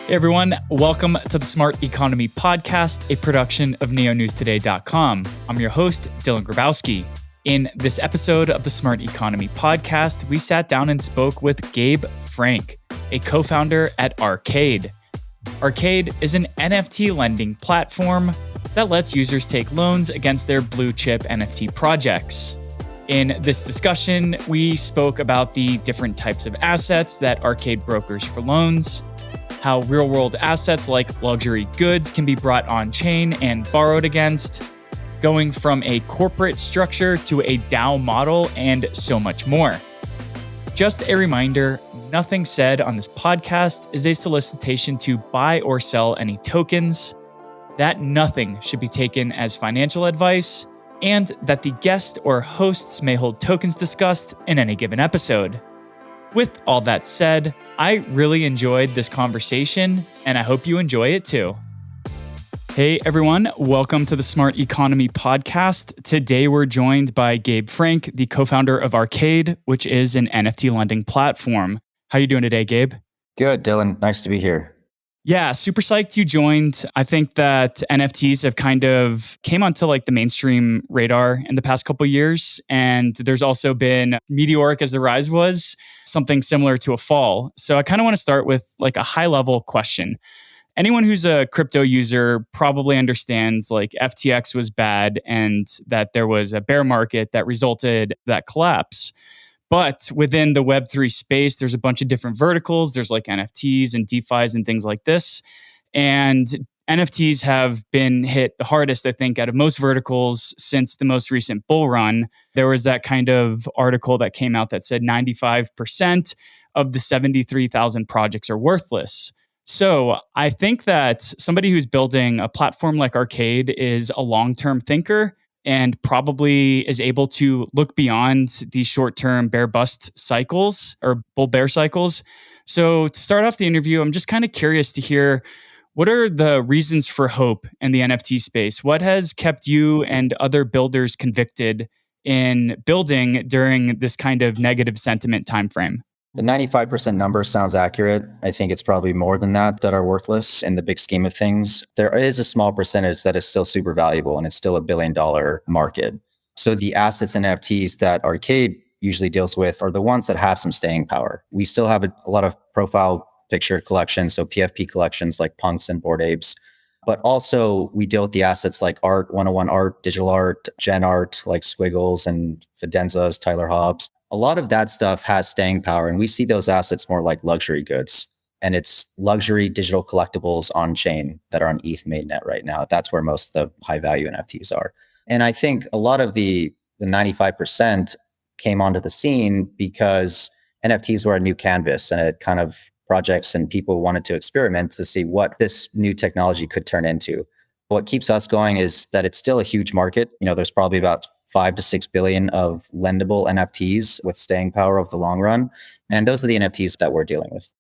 Hey everyone, welcome to the Smart Economy Podcast, a production of neonewstoday.com. I'm your host, Dylan Grabowski. In this episode of the Smart Economy Podcast, we sat down and spoke with Gabe Frank, a co-founder at Arcade. Arcade is an NFT lending platform that lets users take loans against their blue chip NFT projects. In this discussion, we spoke about the different types of assets that Arcade brokers for loans, how real-world assets like luxury goods can be brought on-chain and borrowed against, going from a corporate structure to a DAO model, and so much more. Just a reminder, nothing said on this podcast is a solicitation to buy or sell any tokens, that nothing should be taken as financial advice, and that the guest or hosts may hold tokens discussed in any given episode. With all that said, I really enjoyed this conversation, and I hope you enjoy it too. Hey everyone, welcome to the Smart Economy Podcast. Today we're joined by Gabe Frank, the co-founder of Arcade, which is an NFT lending platform. How you doing today, Gabe? Good, Dylan. Nice to be here. Yeah, super psyched you joined. I think that NFTs have kind of came onto like the mainstream radar in the past couple of years. And there's also been meteoric as the rise was, something similar to a fall. So I kind of want to start with like a high level question. Anyone who's a crypto user probably understands like FTX was bad and that there was a bear market that resulted that collapse. But within the Web3 space, there's a bunch of different verticals. There's like NFTs and DeFis and things like this. And NFTs have been hit the hardest, I think, out of most verticals since the most recent bull run. There was that kind of article that came out that said 95% of the 73,000 projects are worthless. So I think that somebody who's building a platform like Arcade is a long-term thinker and probably is able to look beyond these short-term bear-bust cycles or bull-bear cycles. So to start off the interview, I'm just kind of curious to hear, what are the reasons for hope in the NFT space? What has kept you and other builders convicted in building during this kind of negative sentiment timeframe? The 95% number sounds accurate. I think it's probably more than that are worthless in the big scheme of things. There is a small percentage that is still super valuable, and it's still $1 billion market. So the assets and NFTs that Arcade usually deals with are the ones that have some staying power. We still have a lot of profile picture collections, so PFP collections like punks and bored apes. But also we deal with the assets like art, 101 art, digital art, gen art, like Squiggles and Fidenzas, Tyler Hobbs. A lot of that stuff has staying power, and we see those assets more like luxury goods. And it's luxury digital collectibles on chain that are on ETH mainnet right now. That's where most of the high value NFTs are. And I think a lot of the 95% came onto the scene because NFTs were a new canvas, and it kind of projects and people wanted to experiment to see what this new technology could turn into. What keeps us going is that it's still a huge market. You know, there's probably about 5 to 6 billion of lendable NFTs with staying power over the long run. And those are the NFTs that we're dealing with.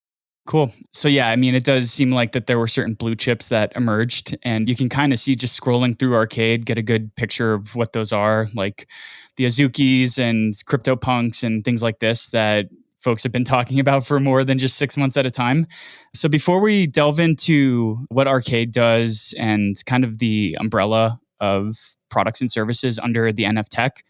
Cool. So yeah, I mean, it does seem like that there were certain blue chips that emerged, and you can kind of see just scrolling through Arcade, get a good picture of what those are, like the Azukis and CryptoPunks and things like this that folks have been talking about for more than just 6 months at a time. So before we delve into what Arcade does and kind of the umbrella of products and services under the NF Tech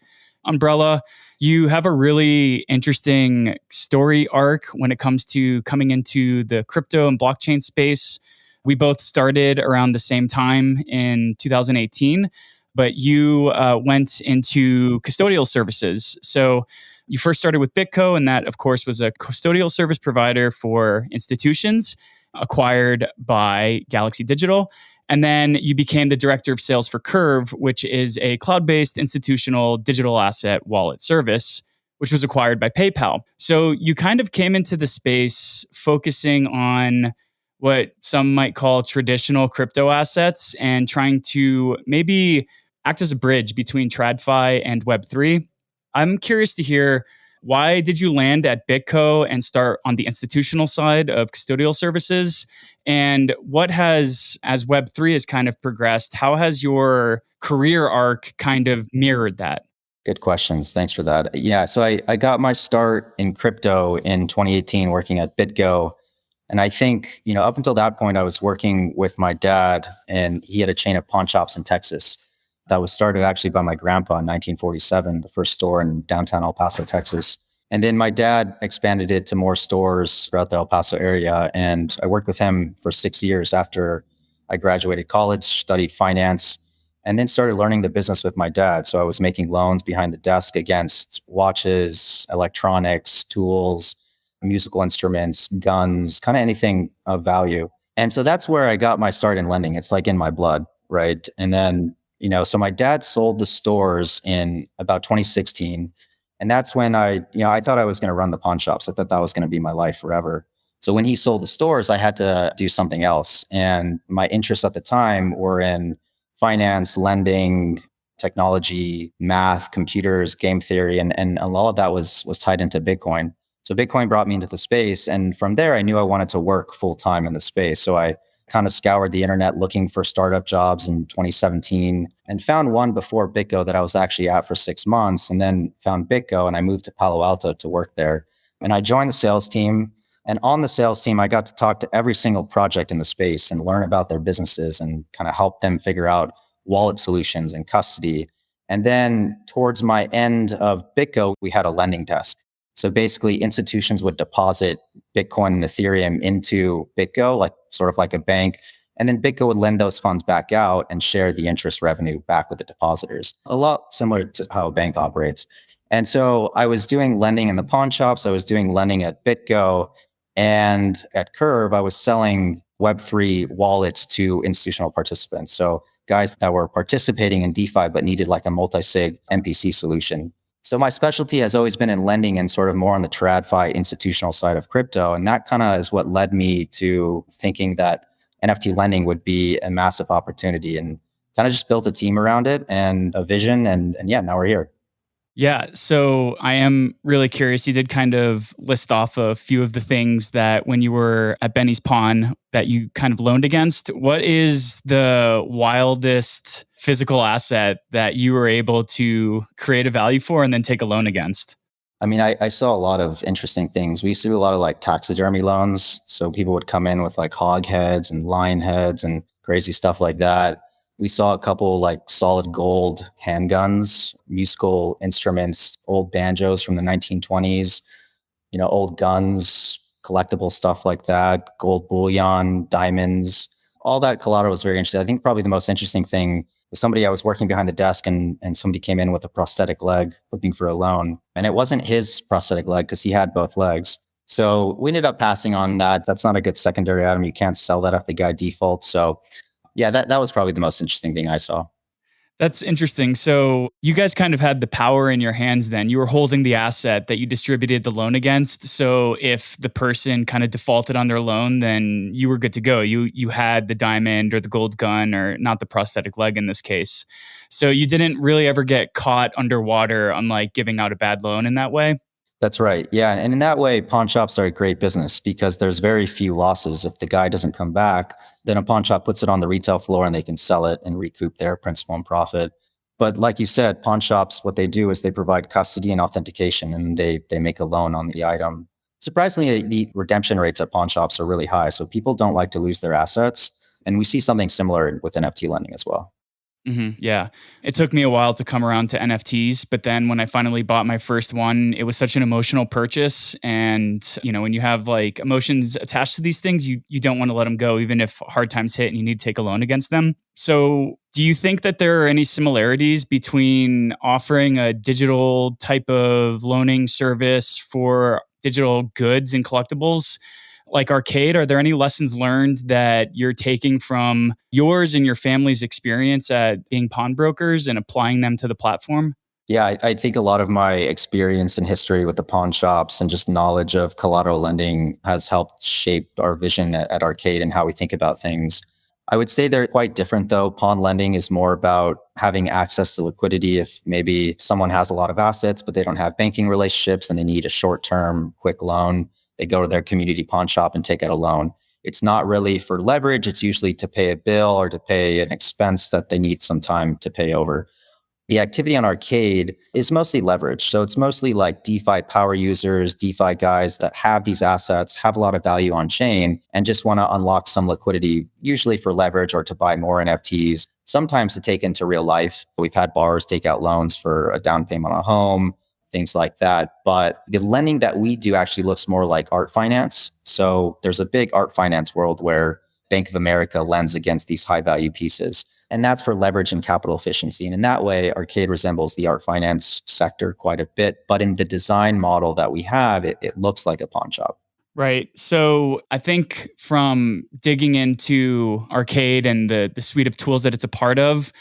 umbrella, you have a really interesting story arc when it comes to coming into the crypto and blockchain space. We both started around the same time in 2018, but you went into custodial services. So you first started with BitGo, and that, of course, was a custodial service provider for institutions acquired by Galaxy Digital. And then you became the director of sales for Curve, which is a cloud-based institutional digital asset wallet service, which was acquired by PayPal. So you kind of came into the space focusing on what some might call traditional crypto assets and trying to maybe act as a bridge between TradFi and Web3. I'm curious to hear, why did you land at BitGo and start on the institutional side of custodial services? And what has, as Web3 has kind of progressed, how has your career arc kind of mirrored that? Good questions. Thanks for that. Yeah, so I got my start in crypto in 2018 working at BitGo. And I think, up until that point, I was working with my dad, and he had a chain of pawn shops in Texas that was started actually by my grandpa in 1947, the first store in downtown El Paso, Texas. And then my dad expanded it to more stores throughout the El Paso area. And I worked with him for 6 years after I graduated college, studied finance, and then started learning the business with my dad. So I was making loans behind the desk against watches, electronics, tools, musical instruments, guns, kind of anything of value. And so that's where I got my start in lending. It's like in my blood, right? And then, so my dad sold the stores in about 2016. And that's when I thought I was going to run the pawn shops. I thought that was going to be my life forever. So when he sold the stores, I had to do something else. And my interests at the time were in finance, lending, technology, math, computers, game theory, and a lot of that was tied into Bitcoin. So Bitcoin brought me into the space. And from there, I knew I wanted to work full time in the space. So I kind of scoured the internet looking for startup jobs in 2017 and found one before BitGo that I was actually at for 6 months, and then found BitGo, and I moved to Palo Alto to work there. And I joined the sales team. And on the sales team, I got to talk to every single project in the space and learn about their businesses and kind of help them figure out wallet solutions and custody. And then towards my end of BitGo, we had a lending desk. So basically, institutions would deposit Bitcoin and Ethereum into BitGo, like sort of like a bank. And then BitGo would lend those funds back out and share the interest revenue back with the depositors. A lot similar to how a bank operates. And so I was doing lending in the pawn shops. I was doing lending at BitGo. And at Curve, I was selling Web3 wallets to institutional participants. So guys that were participating in DeFi but needed like a multi-sig MPC solution. So my specialty has always been in lending and sort of more on the TradFi institutional side of crypto. And that kind of is what led me to thinking that NFT lending would be a massive opportunity, and kind of just built a team around it and a vision. And yeah, now we're here. Yeah. So I am really curious. You did kind of list off a few of the things that when you were at Benny's Pawn that you kind of loaned against. What is the wildest physical asset that you were able to create a value for and then take a loan against? I mean, I saw a lot of interesting things. We used to do a lot of like taxidermy loans. So people would come in with like hog heads and lion heads and crazy stuff like that. We saw a couple like solid gold handguns, musical instruments, old banjos from the 1920s, old guns, collectible stuff like that, gold bullion, diamonds. All that collateral was very interesting. I think probably the most interesting thing was somebody, I was working behind the desk, and somebody came in with a prosthetic leg looking for a loan. And it wasn't his prosthetic leg because he had both legs. So we ended up passing on that. That's not a good secondary item. You can't sell that if the guy defaults. So yeah, that was probably the most interesting thing I saw. That's interesting. So you guys kind of had the power in your hands then. You were holding the asset that you distributed the loan against. So if the person kind of defaulted on their loan, then you were good to go. You had the diamond or the gold gun, or not the prosthetic leg in this case. So you didn't really ever get caught underwater on like giving out a bad loan in that way. That's right. Yeah. And in that way, pawn shops are a great business because there's very few losses. If the guy doesn't come back, then a pawn shop puts it on the retail floor and they can sell it and recoup their principal and profit. But like you said, pawn shops, what they do is they provide custody and authentication, and they make a loan on the item. Surprisingly, the redemption rates at pawn shops are really high. So people don't like to lose their assets. And we see something similar with NFT lending as well. Yeah. It took me a while to come around to NFTs, but then when I finally bought my first one, it was such an emotional purchase. And, when you have like emotions attached to these things, you don't want to let them go, even if hard times hit and you need to take a loan against them. So do you think that there are any similarities between offering a digital type of loaning service for digital goods and collectibles like Arcade? Are there any lessons learned that you're taking from yours and your family's experience at being pawnbrokers and applying them to the platform? Yeah, I think a lot of my experience and history with the pawn shops and just knowledge of collateral lending has helped shape our vision at Arcade and how we think about things. I would say they're quite different though. Pawn lending is more about having access to liquidity. If maybe someone has a lot of assets, but they don't have banking relationships and they need a short-term quick loan, they go to their community pawn shop and take out a loan. It's not really for leverage. It's usually to pay a bill or to pay an expense that they need some time to pay over. The activity on Arcade is mostly leverage. So it's mostly like DeFi power users, DeFi guys that have these assets, have a lot of value on chain, and just want to unlock some liquidity, usually for leverage or to buy more NFTs, sometimes to take into real life. We've had borrowers take out loans for a down payment on a home, things like that. But the lending that we do actually looks more like art finance. So there's a big art finance world where Bank of America lends against these high value pieces. And that's for leverage and capital efficiency. And in that way, Arcade resembles the art finance sector quite a bit. But in the design model that we have, it looks like a pawn shop. Right. So I think from digging into Arcade and the suite of tools that it's a part of,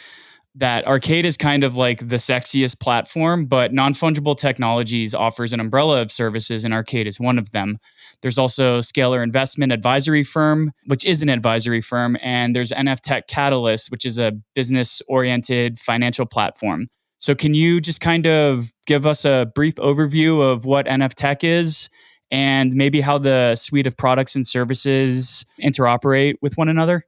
that Arcade is kind of like the sexiest platform, but non-fungible technologies offers an umbrella of services, and Arcade is one of them. There's also Scalar Investment Advisory Firm, which is an advisory firm, and there's NF Catalyst, which is a business-oriented financial platform. So can you just kind of give us a brief overview of what NF is and maybe how the suite of products and services interoperate with one another?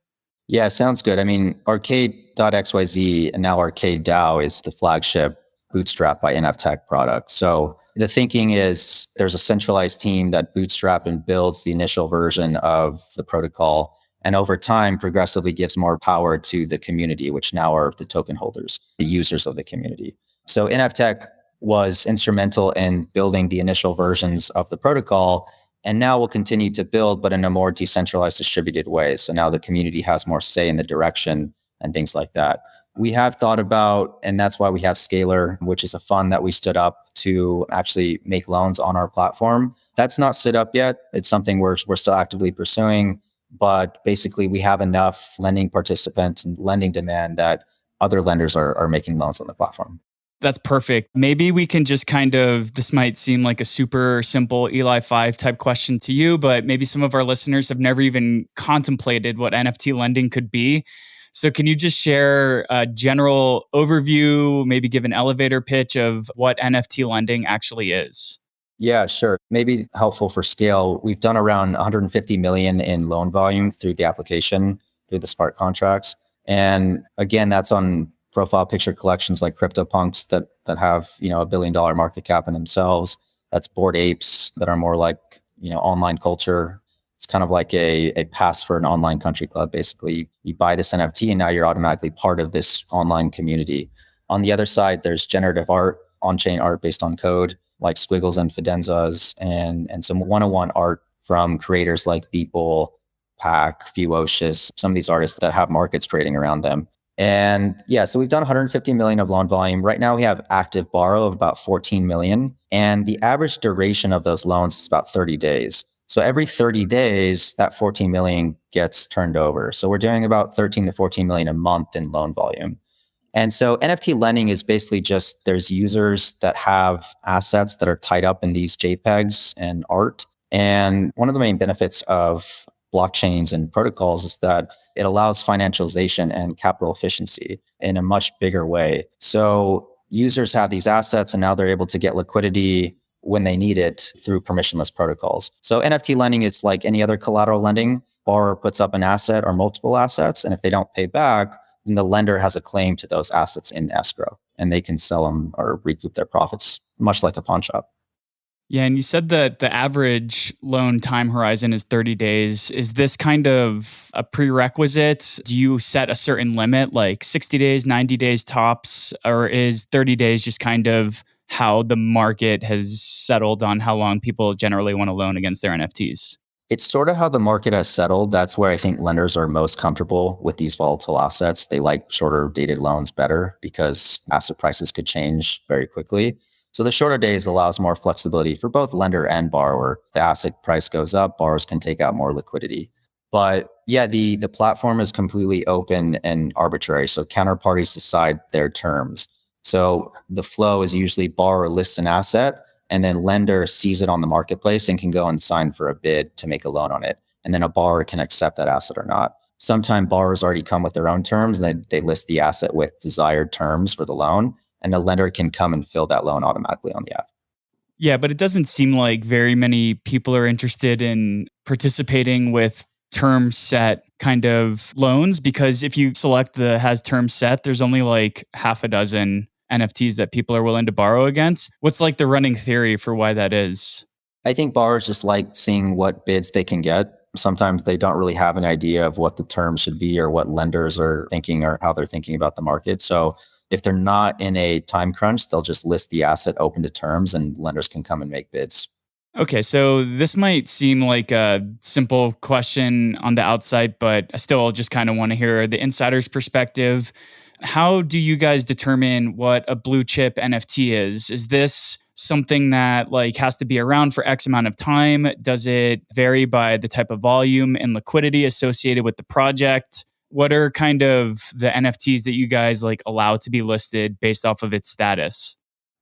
Yeah, sounds good. I mean, Arcade.xyz and now Arcade DAO is the flagship bootstrap by NF product. So the thinking is there's a centralized team that bootstrap and builds the initial version of the protocol. And over time, progressively gives more power to the community, which now are the token holders, the users of the community. So NF was instrumental in building the initial versions of the protocol. And now we'll continue to build, but in a more decentralized, distributed way. So now the community has more say in the direction and things like that. We have thought about, and that's why we have Scalar, which is a fund that we stood up to actually make loans on our platform. That's not stood up yet. It's something we're still actively pursuing. But basically, we have enough lending participants and lending demand that other lenders are making loans on the platform. That's perfect. Maybe we can just kind of, this might seem like a super simple Eli 5 type question to you, but maybe some of our listeners have never even contemplated what NFT lending could be. So can you just share a general overview, maybe give an elevator pitch of what NFT lending actually is? Yeah, sure. Maybe helpful for scale. We've done around 150 million in loan volume through the application, through the smart contracts. And again, that's on profile picture collections like CryptoPunks that have, $1 billion market cap in themselves. That's Bored Apes that are more like, online culture. It's kind of like a pass for an online country club. Basically, you buy this NFT and now you're automatically part of this online community. On the other side, there's generative art, on-chain art based on code, like Squiggles and Fidenzas, and some one-on-one art from creators like Beeple, Pack, Fuocious, some of these artists that have markets trading around them. And yeah, so we've done 150 million of loan volume. Right now we have active borrow of about 14 million. And the average duration of those loans is about 30 days. So every 30 days, that 14 million gets turned over. So we're doing about 13 to 14 million a month in loan volume. And so NFT lending is basically just there's users that have assets that are tied up in these JPEGs and art. And one of the main benefits of blockchains and protocols is that it allows financialization and capital efficiency in a much bigger way. So users have these assets and now they're able to get liquidity when they need it through permissionless protocols. So NFT lending is like any other collateral lending. Borrower puts up an asset or multiple assets, and if they don't pay back, then the lender has a claim to those assets in escrow and they can sell them or recoup their profits, much like a pawn shop. Yeah, and you said that the average loan time horizon is 30 days. Is this kind of a prerequisite? Do you set a certain limit, like 60 days, 90 days tops, or is 30 days just kind of how the market has settled on how long people generally want to loan against their NFTs? It's sort of how the market has settled. That's where I think lenders are most comfortable with these volatile assets. They like shorter dated loans better because asset prices could change very quickly. So the shorter days allows more flexibility for both lender and borrower. The asset price goes up, borrowers can take out more liquidity. But yeah, the platform is completely open and arbitrary. So counterparties decide their terms. So the flow is usually borrower lists an asset and then lender sees it on the marketplace and can go and sign for a bid to make a loan on it. And then a borrower can accept that asset or not. Sometimes borrowers already come with their own terms and they list the asset with desired terms for the loan. And the lender can come and fill that loan automatically on the app. Yeah, but it doesn't seem like very many people are interested in participating with term set kind of loans, because if you select the has term set, there's only like half a dozen NFTs that people are willing to borrow against. What's like the running theory for why that is? I think borrowers just like seeing what bids they can get. Sometimes they don't really have an idea of what the terms should be or what lenders are thinking or how they're thinking about the market. So if they're not in a time crunch, they'll just list the asset open to terms and lenders can come and make bids. Okay, so this might seem like a simple question on the outside, but I still just kind of want to hear the insider's perspective. How do you guys determine what a blue chip NFT is? Is this something that like has to be around for X amount of time? Does it vary by the type of volume and liquidity associated with the project? What are kind of the NFTs that you guys like allow to be listed based off of its status?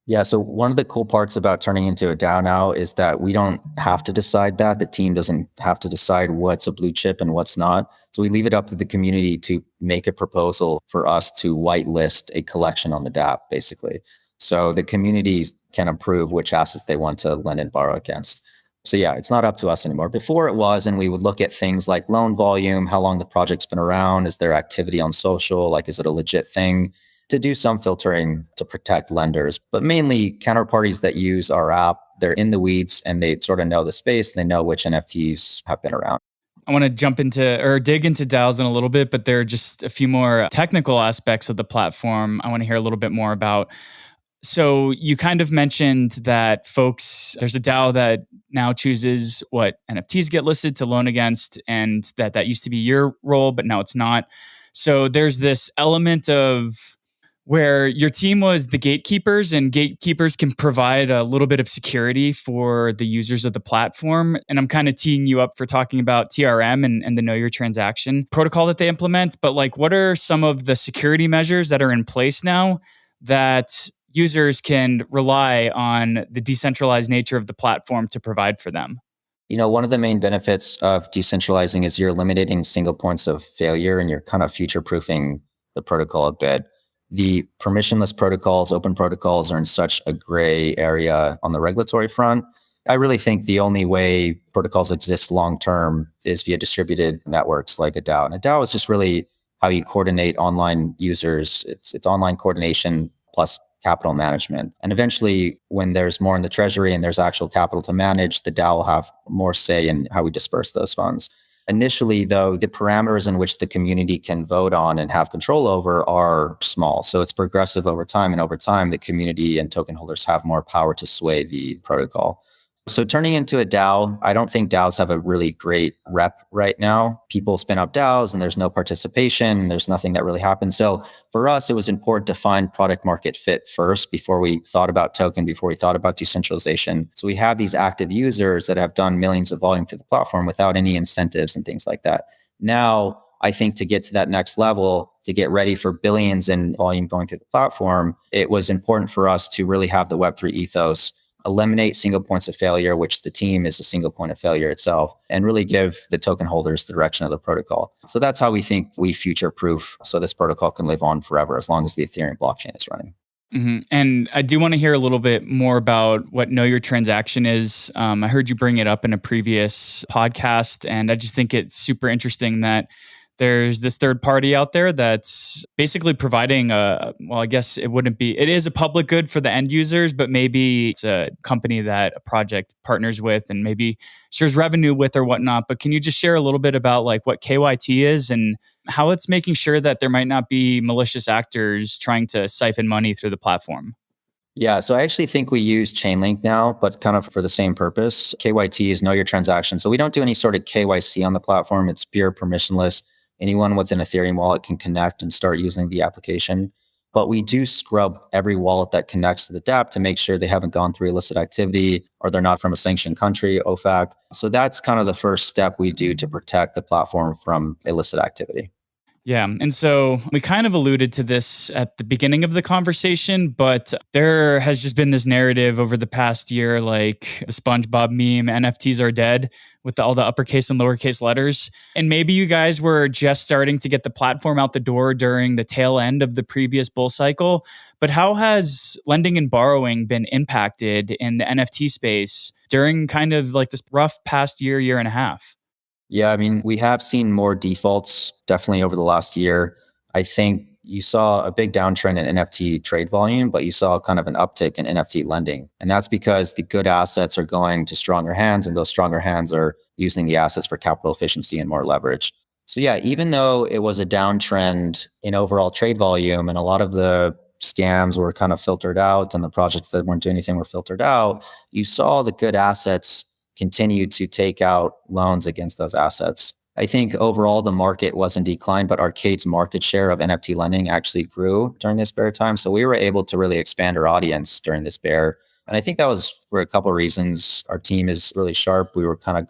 Yeah. So one of the cool parts about turning into a DAO now is that we don't have to decide that. The team doesn't have to decide what's a blue chip and what's not. So we leave it up to the community to make a proposal for us to whitelist a collection on the DApp, basically. So the community can approve which assets they want to lend and borrow against. So yeah, it's not up to us anymore. Before it was, and we would look at things like loan volume, how long the project's been around, is there activity on social, like is it a legit thing? To do some filtering to protect lenders, but mainly counterparties that use our app, they're in the weeds and they sort of know the space. They know which NFTs have been around. I want to jump into or dig into DAOs in a little bit, but there are just a few more technical aspects of the platform I want to hear a little bit more about. So you kind of mentioned that there's a DAO that now chooses what NFTs get listed to loan against, and that used to be your role, but now it's not. So there's this element of where your team was the gatekeepers, and gatekeepers can provide a little bit of security for the users of the platform. And I'm kind of teeing you up for talking about TRM and the Know Your Transaction protocol that they implement. But like, what are some of the security measures that are in place now that users can rely on the decentralized nature of the platform to provide for them? You know, one of the main benefits of decentralizing is you're eliminating single points of failure and you're kind of future proofing the protocol a bit. The permissionless protocols, open protocols are in such a gray area on the regulatory front. I really think the only way protocols exist long term is via distributed networks like a DAO. And a DAO is just really how you coordinate online users. It's online coordination plus capital management. And eventually, when there's more in the treasury and there's actual capital to manage, the DAO will have more say in how we disperse those funds. Initially, though, the parameters in which the community can vote on and have control over are small. So it's progressive over time. And over time, the community and token holders have more power to sway the protocol. So turning into a DAO, I don't think DAOs have a really great rep right now. People spin up DAOs and there's no participation and there's nothing that really happens. So for us, it was important to find product market fit first before we thought about token, before we thought about decentralization. So we have these active users that have done millions of volume through the platform without any incentives and things like that. Now, I think to get to that next level, to get ready for billions in volume going through the platform, it was important for us to really have the Web3 ethos, eliminate single points of failure, which the team is a single point of failure itself, and really give the token holders the direction of the protocol. So that's how we think we future proof so this protocol can live on forever as long as the Ethereum blockchain is running. Mm-hmm. And I do want to hear a little bit more about what Know Your Transaction is. I heard you bring it up in a previous podcast, and I just think it's super interesting that there's this third party out there that's basically providing I guess it is a public good for the end users, but maybe it's a company that a project partners with and maybe shares revenue with or whatnot. But can you just share a little bit about like what KYT is and how it's making sure that there might not be malicious actors trying to siphon money through the platform? Yeah, so I actually think we use Chainlink now, but kind of for the same purpose. KYT is Know Your Transaction. So we don't do any sort of KYC on the platform. It's pure permissionless. Anyone with an Ethereum wallet can connect and start using the application. But we do scrub every wallet that connects to the DApp to make sure they haven't gone through illicit activity or they're not from a sanctioned country, OFAC. So that's kind of the first step we do to protect the platform from illicit activity. Yeah. And so we kind of alluded to this at the beginning of the conversation, but there has just been this narrative over the past year, like the SpongeBob meme, NFTs are dead, with all the uppercase and lowercase letters. And maybe you guys were just starting to get the platform out the door during the tail end of the previous bull cycle. But how has lending and borrowing been impacted in the NFT space during kind of like this rough past year and a half? Yeah, I mean, we have seen more defaults definitely over the last year. I think you saw a big downtrend in NFT trade volume, but you saw kind of an uptick in NFT lending. And that's because the good assets are going to stronger hands, and those stronger hands are using the assets for capital efficiency and more leverage. So yeah, even though it was a downtrend in overall trade volume and a lot of the scams were kind of filtered out and the projects that weren't doing anything were filtered out, you saw the good assets continue to take out loans against those assets. I think overall the market was in decline, but Arcade's market share of NFT lending actually grew during this bear time. So we were able to really expand our audience during this bear. And I think that was for a couple of reasons. Our team is really sharp. We were kind of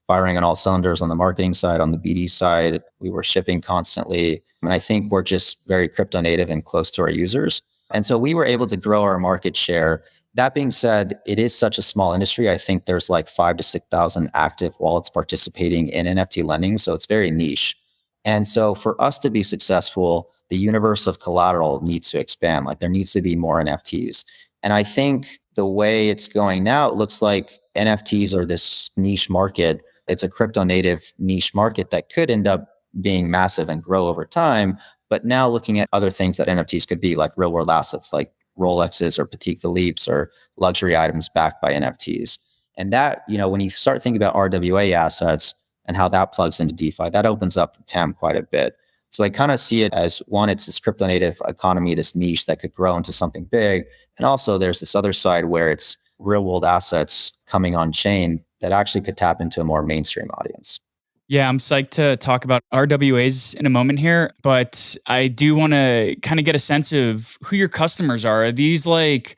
firing on all cylinders on the marketing side, on the BD side. We were shipping constantly. And I think we're just very crypto native and close to our users. And so we were able to grow our market share. That being said, it is such a small industry. I think there's like 5,000 to 6,000 active wallets participating in NFT lending. So it's very niche. And so for us to be successful, the universe of collateral needs to expand. Like there needs to be more NFTs. And I think the way it's going now, it looks like NFTs are this niche market. It's a crypto native niche market that could end up being massive and grow over time. But now looking at other things that NFTs could be, like real world assets, like Rolexes or Petit Philippe's or luxury items backed by NFTs. And that, when you start thinking about RWA assets and how that plugs into DeFi, that opens up the TAM quite a bit. So I kind of see it as one, it's this crypto native economy, this niche that could grow into something big. And also there's this other side where it's real world assets coming on chain that actually could tap into a more mainstream audience. Yeah, I'm psyched to talk about RWAs in a moment here, but I do want to kind of get a sense of who your customers are. Are these like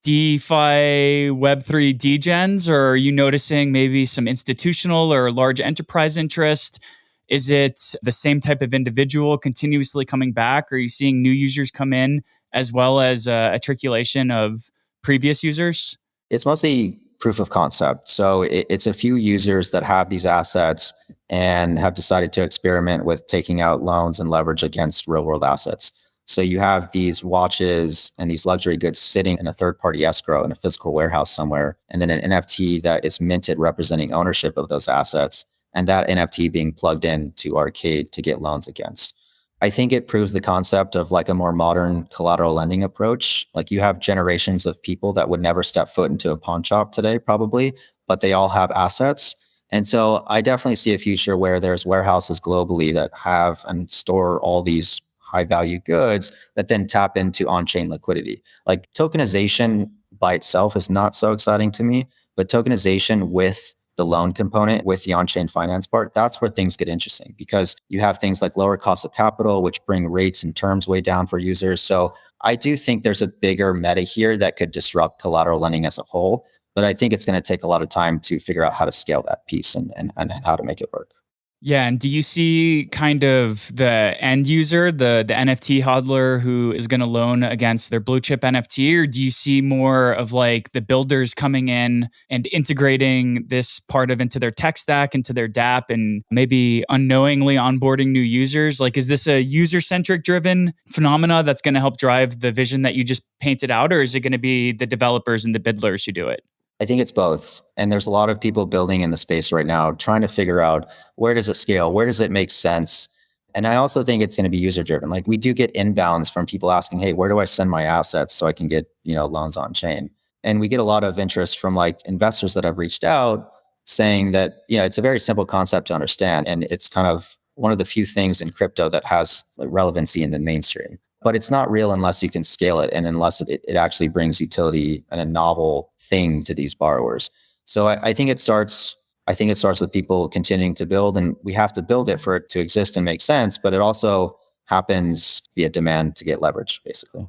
DeFi Web3 degens, or are you noticing maybe some institutional or large enterprise interest? Is it the same type of individual continuously coming back? Are you seeing new users come in as well as a matriculation of previous users? It's mostly proof of concept. So it's a few users that have these assets and have decided to experiment with taking out loans and leverage against real world assets. So you have these watches and these luxury goods sitting in a third-party escrow in a physical warehouse somewhere, and then an NFT that is minted representing ownership of those assets, and that NFT being plugged into Arcade to get loans against. I think it proves the concept of like a more modern collateral lending approach. Like you have generations of people that would never step foot into a pawn shop today, probably, but they all have assets. And so I definitely see a future where there's warehouses globally that have and store all these high value goods that then tap into on-chain liquidity. Like tokenization by itself is not so exciting to me, but tokenization with the loan component, with the on-chain finance part, that's where things get interesting, because you have things like lower cost of capital, which bring rates and terms way down for users. So I do think there's a bigger meta here that could disrupt collateral lending as a whole. But I think it's going to take a lot of time to figure out how to scale that piece and how to make it work. Yeah, and do you see kind of the end user, the NFT hodler who is going to loan against their blue chip NFT, or do you see more of like the builders coming in and integrating this part of into their tech stack, into their DApp, and maybe unknowingly onboarding new users? Like, is this a user-centric driven phenomena that's going to help drive the vision that you just painted out, or is it going to be the developers and the biddlers who do it? I think it's both. And there's a lot of people building in the space right now, trying to figure out where does it scale? Where does it make sense? And I also think it's going to be user driven. Like we do get inbounds from people asking, hey, where do I send my assets so I can get, loans on chain? And we get a lot of interest from like investors that have reached out saying that, it's a very simple concept to understand. And it's kind of one of the few things in crypto that has like relevancy in the mainstream. But it's not real unless you can scale it and unless it actually brings utility and a novel thing to these borrowers. So I think it starts with people continuing to build, and we have to build it for it to exist and make sense, but it also happens via demand to get leverage, basically.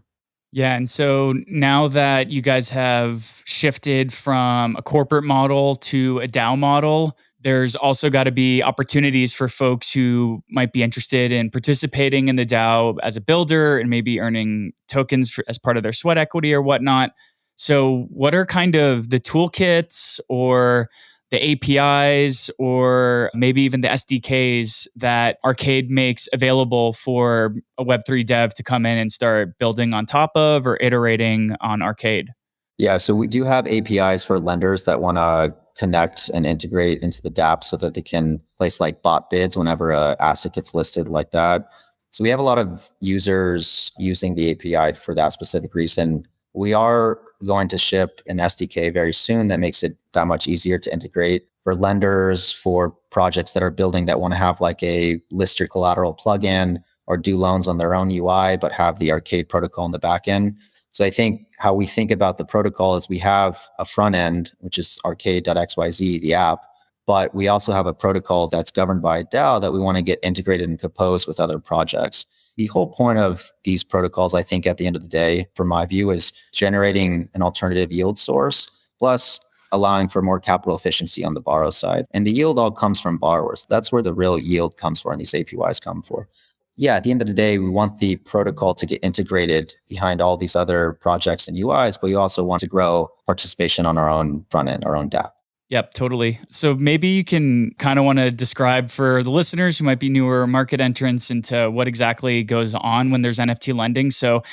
Yeah. And so now that you guys have shifted from a corporate model to a DAO model, there's also got to be opportunities for folks who might be interested in participating in the DAO as a builder and maybe earning tokens as part of their sweat equity or whatnot. So what are kind of the toolkits or the APIs or maybe even the SDKs that Arcade makes available for a Web3 dev to come in and start building on top of or iterating on Arcade? Yeah, so we do have APIs for lenders that want to connect and integrate into the DApp so that they can place like bot bids whenever an asset gets listed like that. So we have a lot of users using the API for that specific reason. We are going to ship an SDK very soon that makes it that much easier to integrate for lenders, for projects that are building that want to have like a list your collateral plugin or do loans on their own UI, but have the Arcade protocol in the back end. So I think how we think about the protocol is we have a front end, which is Arcade.xyz, the app, but we also have a protocol that's governed by a DAO that we want to get integrated and composed with other projects. The whole point of these protocols, I think, at the end of the day, from my view, is generating an alternative yield source, plus allowing for more capital efficiency on the borrow side. And the yield all comes from borrowers. That's where the real yield comes for, and these APYs come for. Yeah, at the end of the day, we want the protocol to get integrated behind all these other projects and UIs, but we also want to grow participation on our own front end, our own DApp. Yep, totally. So maybe you can kind of want to describe for the listeners who might be newer market entrants into what exactly goes on when there's NFT lending. So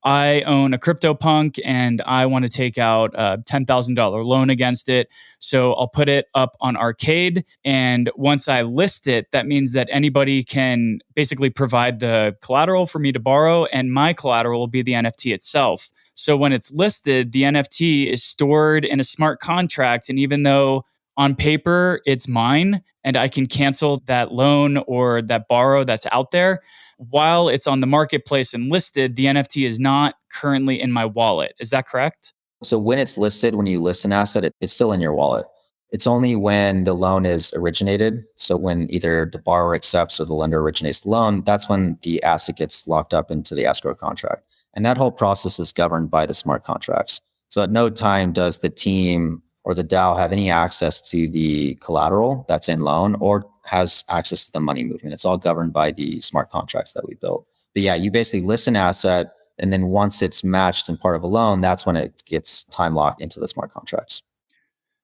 I own a CryptoPunk and I want to take out a $10,000 loan against it. So I'll put it up on Arcade. And once I list it, that means that anybody can basically provide the collateral for me to borrow, and my collateral will be the NFT itself. So when it's listed, the NFT is stored in a smart contract. And even though on paper it's mine and I can cancel that loan or that borrow that's out there, while it's on the marketplace and listed, the NFT is not currently in my wallet. Is that correct? So when it's listed, when you list an asset, it's still in your wallet. It's only when the loan is originated. So when either the borrower accepts or the lender originates the loan, that's when the asset gets locked up into the escrow contract. And that whole process is governed by the smart contracts. So at no time does the team or the DAO have any access to the collateral that's in loan or has access to the money movement. It's all governed by the smart contracts that we built. But yeah, you basically list an asset, and then once it's matched and part of a loan, that's when it gets time locked into the smart contracts.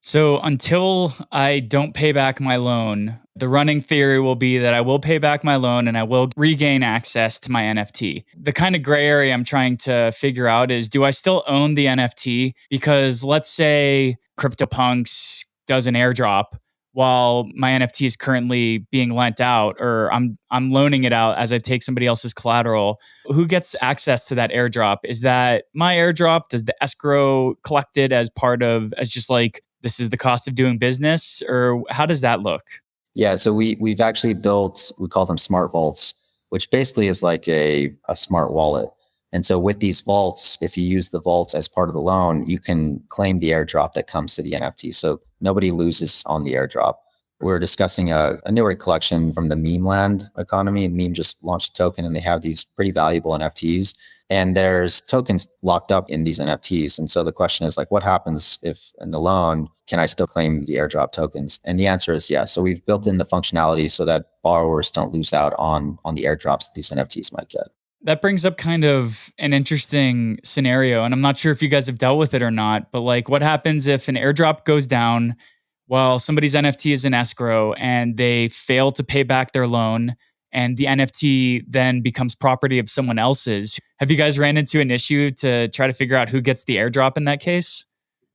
So until I don't pay back my loan, the running theory will be that I will pay back my loan and I will regain access to my NFT. The kind of gray area I'm trying to figure out is, do I still own the NFT? Because let's say CryptoPunks does an airdrop while my NFT is currently being lent out, or I'm loaning it out as I take somebody else's collateral. Who gets access to that airdrop? Is that my airdrop? Does the escrow collect it as part of, as just like, this is the cost of doing business, or how does that look? Yeah, so we've actually built, we call them smart vaults, which basically is like a smart wallet. And so with these vaults, if you use the vaults as part of the loan, you can claim the airdrop that comes to the NFT. So nobody loses on the airdrop. We're discussing a newer collection from the meme land economy. Meme just launched a token and they have these pretty valuable NFTs. And there's tokens locked up in these NFTs. And so the question is like, what happens if in the loan, can I still claim the airdrop tokens? And the answer is yes. So we've built in the functionality so that borrowers don't lose out on the airdrops that these NFTs might get. That brings up kind of an interesting scenario. And I'm not sure if you guys have dealt with it or not, but like, what happens if an airdrop goes down while somebody's NFT is in escrow and they fail to pay back their loan, and the NFT then becomes property of someone else's? Have you guys ran into an issue to try to figure out who gets the airdrop in that case?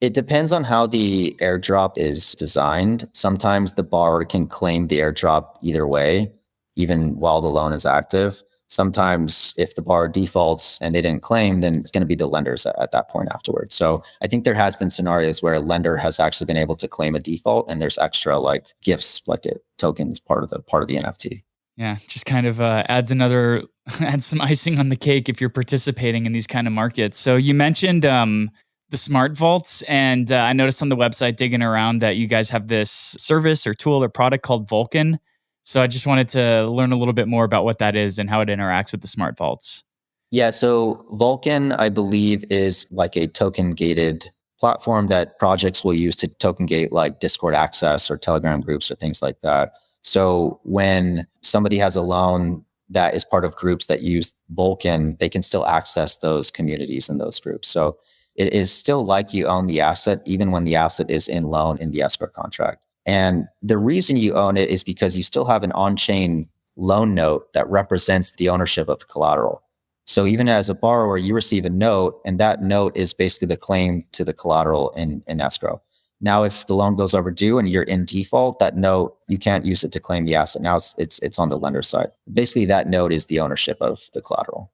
It depends on how the airdrop is designed. Sometimes the borrower can claim the airdrop either way, even while the loan is active. Sometimes if the borrower defaults and they didn't claim, then it's going to be the lenders at that point afterwards. So I think there has been scenarios where a lender has actually been able to claim a default, and there's extra like gifts, like a tokens part of the NFT. Yeah, just kind of adds some icing on the cake if you're participating in these kind of markets. So you mentioned the smart vaults, and I noticed on the website digging around that you guys have this service or tool or product called Vulcan. So I just wanted to learn a little bit more about what that is and how it interacts with the smart vaults. Yeah, so Vulcan, I believe, is like a token gated platform that projects will use to token gate like Discord access or Telegram groups or things like that. So when somebody has a loan that is part of groups that use Vulcan, they can still access those communities and those groups. So it is still like you own the asset, even when the asset is in loan in the escrow contract. And the reason you own it is because you still have an on-chain loan note that represents the ownership of the collateral. So even as a borrower, you receive a note, and that note is basically the claim to the collateral in escrow. Now, if the loan goes overdue and you're in default, that note, you can't use it to claim the asset. Now it's on the lender side. Basically, that note is the ownership of the collateral.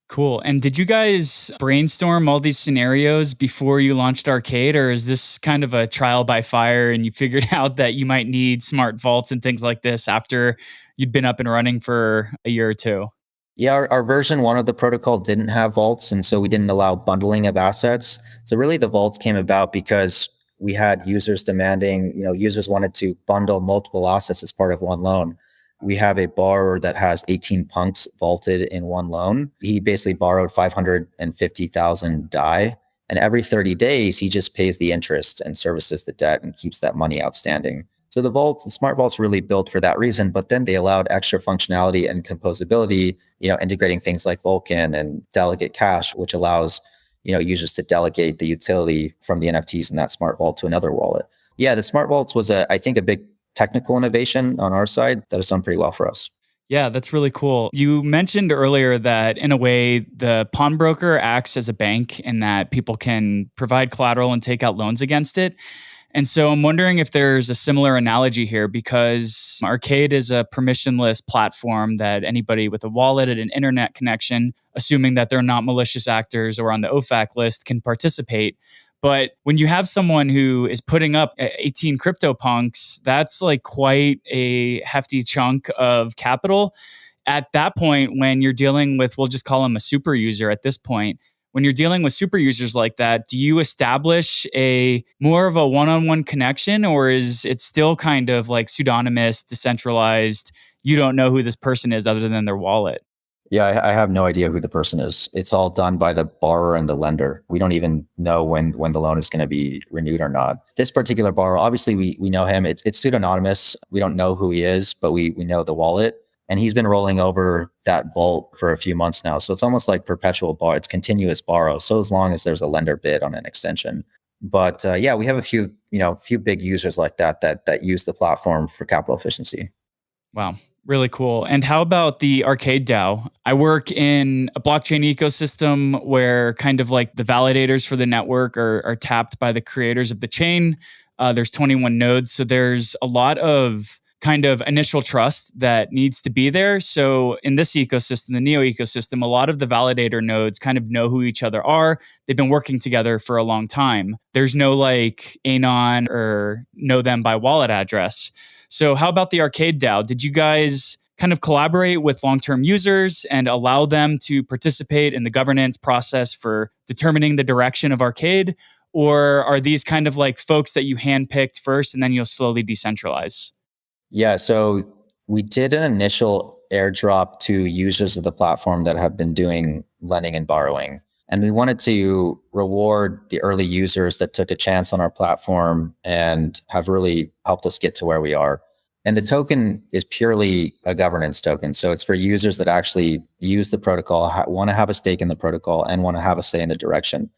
Cool. And did you guys brainstorm all these scenarios before you launched Arcade, or is this kind of a trial by fire and you figured out that you might need smart vaults and things like this after you'd been up and running for a year or two? Yeah, our version one of the protocol didn't have vaults, and so we didn't allow bundling of assets. So really the vaults came about because we had users demanding, users wanted to bundle multiple assets as part of one loan. We have a borrower that has 18 punks vaulted in one loan. He basically borrowed 550,000 DAI, and every 30 days, he just pays the interest and services the debt and keeps that money outstanding. So the smart vaults really built for that reason, but then they allowed extra functionality and composability, integrating things like Vulkan and delegate cash, which allows, users to delegate the utility from the NFTs in that smart vault to another wallet. Yeah, the smart vaults was I think a big technical innovation on our side that has done pretty well for us. Yeah, that's really cool. You mentioned earlier that in a way, the pawnbroker acts as a bank in that people can provide collateral and take out loans against it. And so I'm wondering if there's a similar analogy here because Arcade is a permissionless platform that anybody with a wallet and an internet connection, assuming that they're not malicious actors or on the OFAC list, can participate. But when you have someone who is putting up 18 crypto punks, that's like quite a hefty chunk of capital. At that point, when you're dealing with, we'll just call them a super user at this point, when you're dealing with super users like that, do you establish a more of a one-on-one connection, or is it still kind of like pseudonymous, decentralized? You don't know who this person is other than their wallet. Yeah, I have no idea who the person is. It's all done by the borrower and the lender. We don't even know when the loan is going to be renewed or not. This particular borrower, obviously we know him. It's pseudonymous. We don't know who he is, but we know the wallet. And he's been rolling over that vault for a few months now. So it's almost like perpetual borrow. It's continuous borrow. So as long as there's a lender bid on an extension. But yeah, we have a few big users like that use the platform for capital efficiency. Wow, really cool. And how about the Arcade DAO? I work in a blockchain ecosystem where kind of like the validators for the network are tapped by the creators of the chain. There's 21 nodes. So there's a lot of kind of initial trust that needs to be there. So in this ecosystem, the Neo ecosystem, a lot of the validator nodes kind of know who each other are. They've been working together for a long time. There's no like anon or know them by wallet address. So how about the Arcade DAO? Did you guys kind of collaborate with long-term users and allow them to participate in the governance process for determining the direction of Arcade? Or are these kind of like folks that you handpicked first and then you'll slowly decentralize? Yeah, so we did an initial airdrop to users of the platform that have been doing lending and borrowing. And we wanted to reward the early users that took a chance on our platform and have really helped us get to where we are. And the token is purely a governance token. So it's for users that actually use the protocol, want to have a stake in the protocol, and want to have a say in the direction.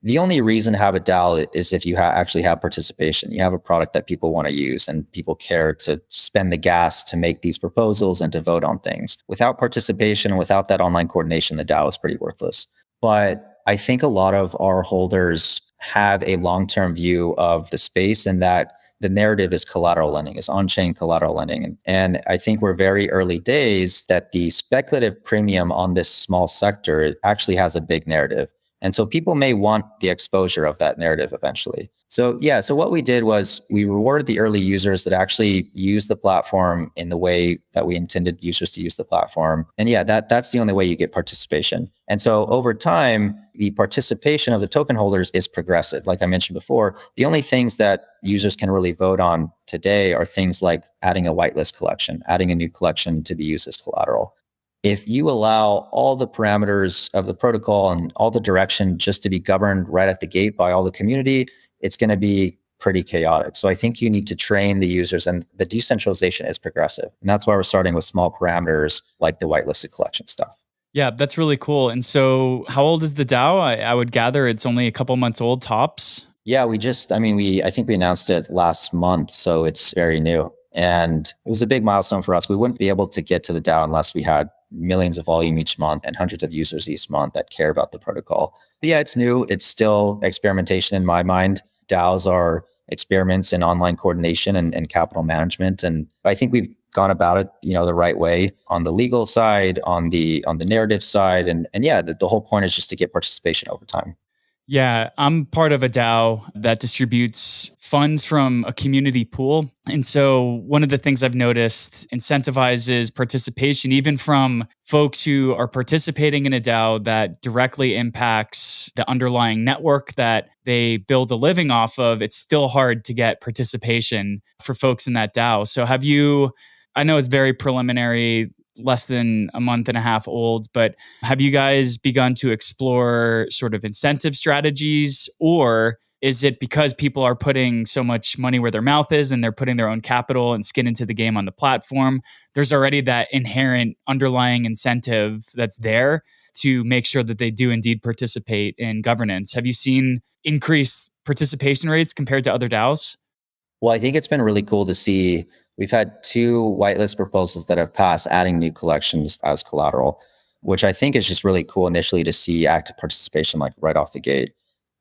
The only reason to have a DAO is if you actually have participation. You have a product that people want to use and people care to spend the gas to make these proposals and to vote on things. Without participation and without that online coordination, the DAO is pretty worthless. But I think a lot of our holders have a long-term view of the space and that the narrative is collateral lending, is on-chain collateral lending. And I think we're very early days that the speculative premium on this small sector actually has a big narrative. And so people may want the exposure of that narrative eventually. So yeah, so what we did was we rewarded the early users that actually use the platform in the way that we intended users to use the platform. And yeah, that's the only way you get participation. And so over time, the participation of the token holders is progressive. Like I mentioned before, the only things that users can really vote on today are things like adding a whitelist collection, adding a new collection to be used as collateral. If you allow all the parameters of the protocol and all the direction just to be governed right at the gate by all the community, it's going to be pretty chaotic. So I think you need to train the users, and the decentralization is progressive. And that's why we're starting with small parameters like the whitelisted collection stuff. Yeah, that's really cool. And so how old is the DAO? I would gather it's only a couple months old tops. Yeah, I think we announced it last month, so it's very new. And it was a big milestone for us. We wouldn't be able to get to the DAO unless we had millions of volume each month and hundreds of users each month that care about the protocol. But yeah, it's new. It's still experimentation in my mind. DAOs are experiments in online coordination and capital management. And I think we've gone about it, the right way on the legal side, on the narrative side. And yeah, the whole point is just to get participation over time. Yeah, I'm part of a DAO that distributes funds from a community pool. And so one of the things I've noticed incentivizes participation, even from folks who are participating in a DAO that directly impacts the underlying network that they build a living off of. It's still hard to get participation for folks in that DAO. So I know it's very preliminary, less than a month and a half old, but have you guys begun to explore sort of incentive strategies, or is it because people are putting so much money where their mouth is and they're putting their own capital and skin into the game on the platform? There's already that inherent underlying incentive that's there to make sure that they do indeed participate in governance. Have you seen increased participation rates compared to other DAOs? Well, I think it's been really cool to see. We've had 2 whitelist proposals that have passed adding new collections as collateral, which I think is just really cool initially to see active participation like right off the gate.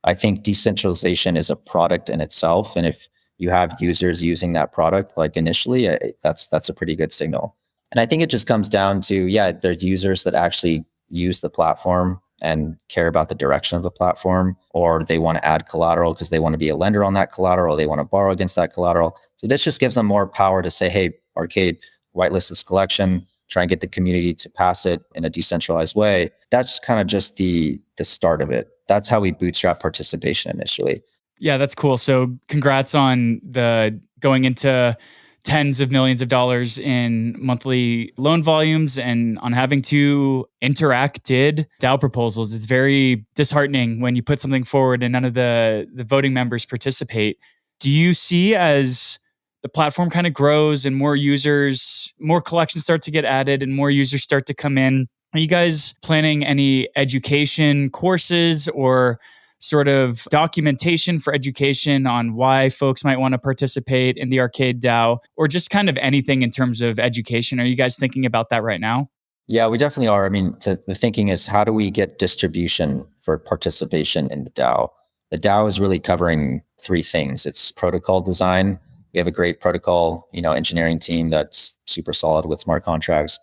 I think decentralization is a product in itself. And if you have users using that product, like initially, that's a pretty good signal. And I think it just comes down to, yeah, there's users that actually use the platform and care about the direction of the platform, or they want to add collateral because they want to be a lender on that collateral, or they want to borrow against that collateral. So this just gives them more power to say, hey, Arcade, whitelist this collection, try and get the community to pass it in a decentralized way. That's kind of just the start of it. That's how we bootstrap participation initially. Yeah, that's cool. So congrats on the going into tens of millions of dollars in monthly loan volumes and on having 2 interacted DAO proposals. It's very disheartening when you put something forward and none of the voting members participate. Do you see, as the platform kind of grows and more users, more collections start to get added and more users start to come in, are you guys planning any education courses or sort of documentation for education on why folks might want to participate in the Arcade DAO, or just kind of anything in terms of education? Are you guys thinking about that right now? Yeah, we definitely are. I mean, the thinking is, how do we get distribution for participation in the DAO? The DAO is really covering 3 things. It's protocol design. We have a great protocol, engineering team that's super solid with smart contracts.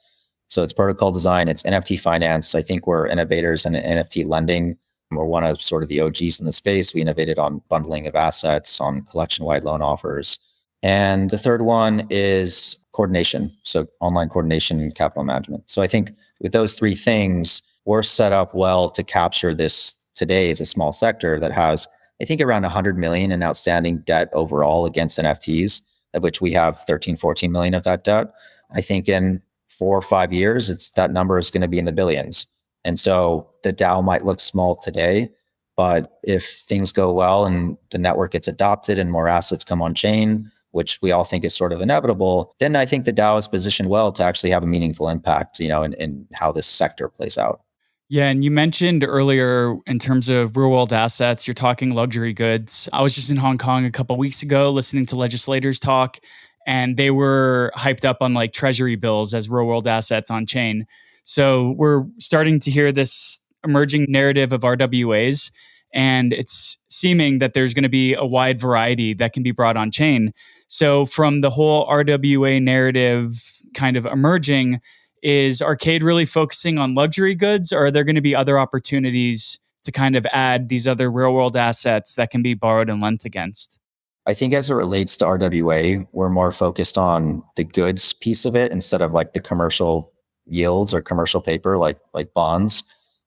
So it's protocol design, it's NFT finance. I think we're innovators in NFT lending. We're one of sort of the OGs in the space. We innovated on bundling of assets, on collection-wide loan offers. And the third one is coordination. So online coordination and capital management. So I think with those 3 things, we're set up well to capture this today as a small sector that has, I think, around 100 million in outstanding debt overall against NFTs, of which we have 13, 14 million of that debt. I think in 4 or 5 years, that number is going to be in the billions. And so the DAO might look small today, but if things go well and the network gets adopted and more assets come on chain, which we all think is sort of inevitable, then I think the DAO is positioned well to actually have a meaningful impact, in how this sector plays out. Yeah, and you mentioned earlier in terms of real world assets, you're talking luxury goods. I was just in Hong Kong a couple of weeks ago listening to legislators talk, and they were hyped up on like treasury bills as real world assets on chain. So we're starting to hear this emerging narrative of RWAs, and it's seeming that there's going to be a wide variety that can be brought on chain. So from the whole RWA narrative kind of emerging, is Arcade really focusing on luxury goods, or are there going to be other opportunities to kind of add these other real world assets that can be borrowed and lent against? I think as it relates to RWA, we're more focused on the goods piece of it instead of like the commercial yields or commercial paper like bonds.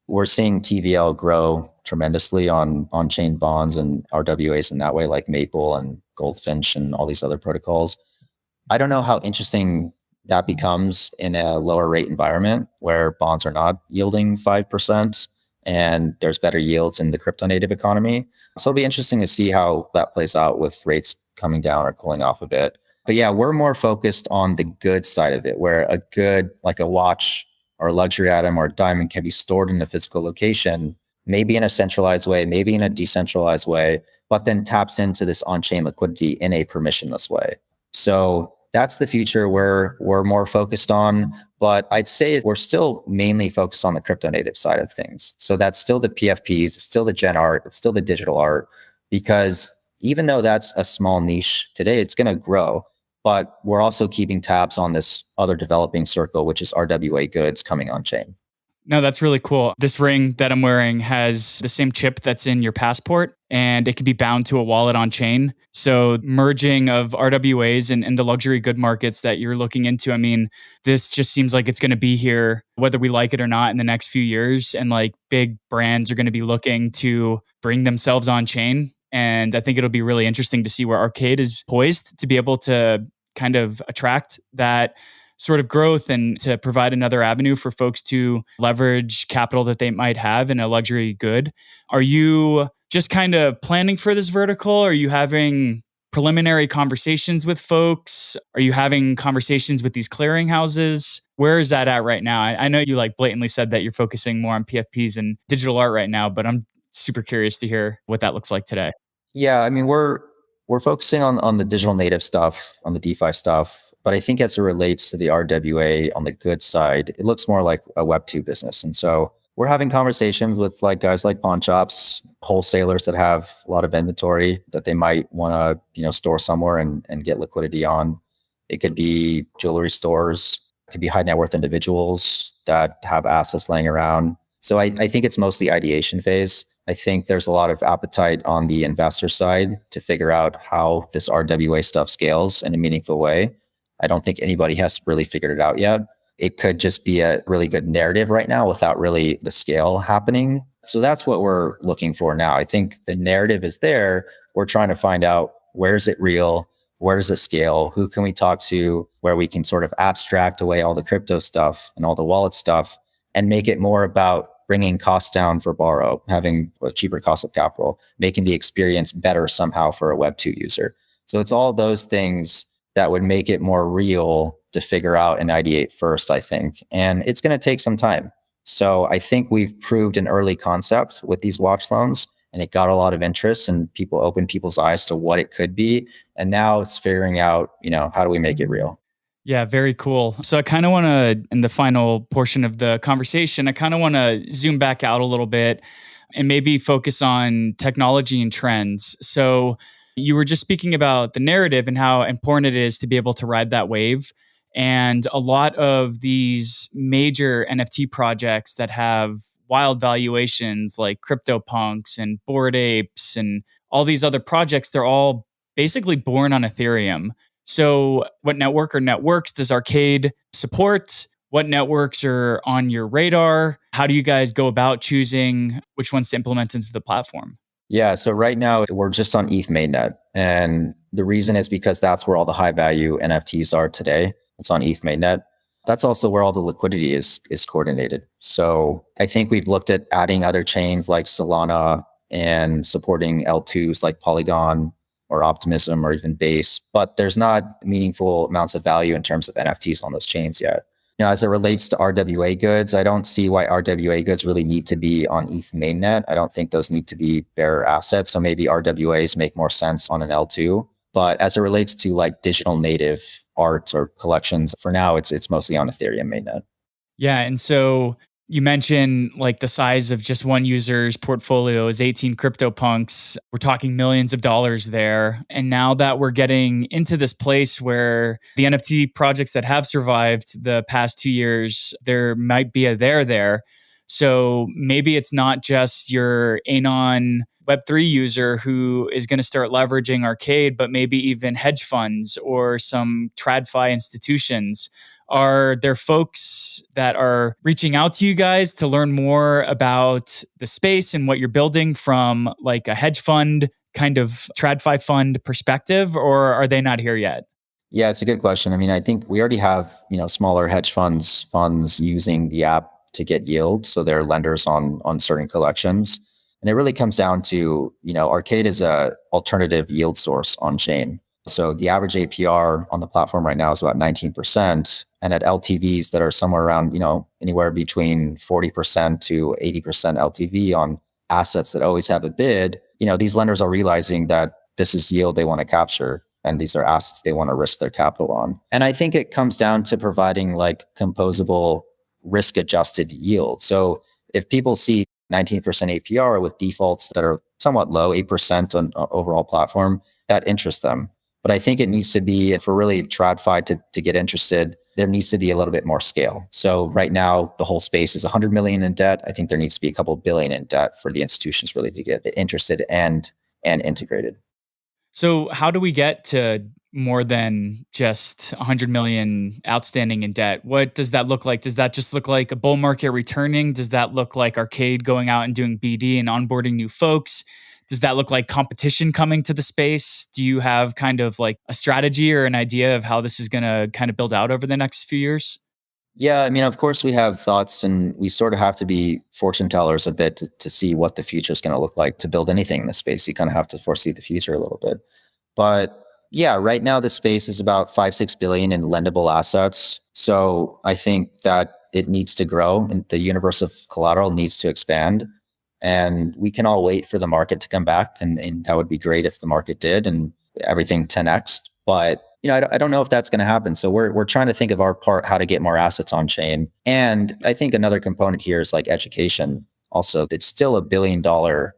We're seeing TVL grow tremendously on chain bonds and RWAs in that way, like Maple and Goldfinch and all these other protocols. I don't know how interesting that becomes in a lower rate environment where bonds are not yielding 5% and there's better yields in the crypto native economy. So it'll be interesting to see how that plays out with rates coming down or cooling off a bit. But yeah, we're more focused on the good side of it, where a good, like a watch or a luxury item or a diamond, can be stored in a physical location, maybe in a centralized way, maybe in a decentralized way, but then taps into this on-chain liquidity in a permissionless way. So that's the future where we're more focused on. But I'd say we're still mainly focused on the crypto native side of things. So that's still the PFPs, it's still the gen art, it's still the digital art, because even though that's a small niche today, it's going to grow. But we're also keeping tabs on this other developing circle, which is RWA goods coming on chain. No, that's really cool. This ring that I'm wearing has the same chip that's in your passport, and it can be bound to a wallet on chain. So merging of RWAs and the luxury good markets that you're looking into, I mean, this just seems like it's going to be here, whether we like it or not, in the next few years. And like big brands are going to be looking to bring themselves on chain. And I think it'll be really interesting to see where Arcade is poised to be able to kind of attract that sort of growth and to provide another avenue for folks to leverage capital that they might have in a luxury good. Are you just kind of planning for this vertical? Are you having preliminary conversations with folks? Are you having conversations with these clearinghouses? Where is that at right now? I know you like blatantly said that you're focusing more on PFPs and digital art right now, but I'm super curious to hear what that looks like today. Yeah, I mean, we're focusing on the digital native stuff, on the DeFi stuff. But I think as it relates to the RWA on the good side, it looks more like a Web2 business. And so we're having conversations with like guys like pawn shops, wholesalers that have a lot of inventory that they might want to, store somewhere and get liquidity on. It could be jewelry stores, it could be high net worth individuals that have assets laying around. So I think it's mostly ideation phase. I think there's a lot of appetite on the investor side to figure out how this RWA stuff scales in a meaningful way. I don't think anybody has really figured it out yet. It could just be a really good narrative right now without really the scale happening. So that's what we're looking for now. I think the narrative is there. We're trying to find out, where is it real? Where does it scale? Who can we talk to where we can sort of abstract away all the crypto stuff and all the wallet stuff and make it more about bringing costs down for borrow, having a cheaper cost of capital, making the experience better somehow for a Web2 user. So it's all those things that would make it more real to figure out and ideate first, I think. And it's going to take some time. So I think we've proved an early concept with these watch loans, and it got a lot of interest and people opened people's eyes to what it could be. And now it's figuring out, how do we make it real? Yeah, very cool. So I kind of want to, in the final portion of the conversation, I kind of want to zoom back out a little bit and maybe focus on technology and trends. So you were just speaking about the narrative and how important it is to be able to ride that wave. And a lot of these major NFT projects that have wild valuations like CryptoPunks and Bored Apes and all these other projects, they're all basically born on Ethereum. So what network or networks does Arcade support? What networks are on your radar? How do you guys go about choosing which ones to implement into the platform? Yeah, so right now we're just on ETH mainnet. And the reason is because that's where all the high value NFTs are today. It's on ETH mainnet. That's also where all the liquidity is coordinated. So I think we've looked at adding other chains like Solana and supporting L2s like Polygon or Optimism or even Base, but there's not meaningful amounts of value in terms of NFTs on those chains yet. As it relates to RWA goods, I don't see why RWA goods really need to be on ETH mainnet. I don't think those need to be bearer assets. So maybe RWAs make more sense on an L2. But as it relates to like digital native art or collections, for now, it's mostly on Ethereum mainnet. Yeah. And so you mentioned like the size of just one user's portfolio is 18 CryptoPunks. We're talking millions of dollars there. And now that we're getting into this place where the NFT projects that have survived the past 2 years, there might be a there. So maybe it's not just your Anon Web3 user who is going to start leveraging Arcade, but maybe even hedge funds or some TradFi institutions. Are there folks that are reaching out to you guys to learn more about the space and what you're building from like a hedge fund kind of TradFi fund perspective, or are they not here yet? Yeah, it's a good question. I mean, I think we already have, smaller hedge funds using the app to get yield. So they're lenders on certain collections. And it really comes down to, Arcade is a alternative yield source on chain. So the average APR on the platform right now is about 19%. And at LTVs that are somewhere around, anywhere between 40% to 80% LTV on assets that always have a bid, these lenders are realizing that this is yield they want to capture. And these are assets they want to risk their capital on. And I think it comes down to providing like composable risk adjusted yield. So if people see 19% APR with defaults that are somewhat low, 8% on overall platform, that interests them. But I think it needs to be, for really TradFi to get interested, there needs to be a little bit more scale. So right now, the whole space is 100 million in debt. I think there needs to be a couple billion in debt for the institutions really to get interested and integrated. So how do we get to more than just 100 million outstanding in debt? What does that look like? Does that just look like a bull market returning? Does that look like Arcade going out and doing BD and onboarding new folks? Does that look like competition coming to the space? Do you have kind of like a strategy or an idea of how this is going to kind of build out over the next few years? Yeah, I mean, of course, we have thoughts, and we sort of have to be fortune tellers a bit to see what the future is going to look like to build anything in the space. You kind of have to foresee the future a little bit. But yeah, right now the space is about 5-6 billion in lendable assets. So I think that it needs to grow, and the universe of collateral needs to expand. And we can all wait for the market to come back, and that would be great if the market did and everything 10x. But I don't know if that's going to happen. So we're trying to think of our part, how to get more assets on chain. And I think another component here is like education. Also, it's still $1 billion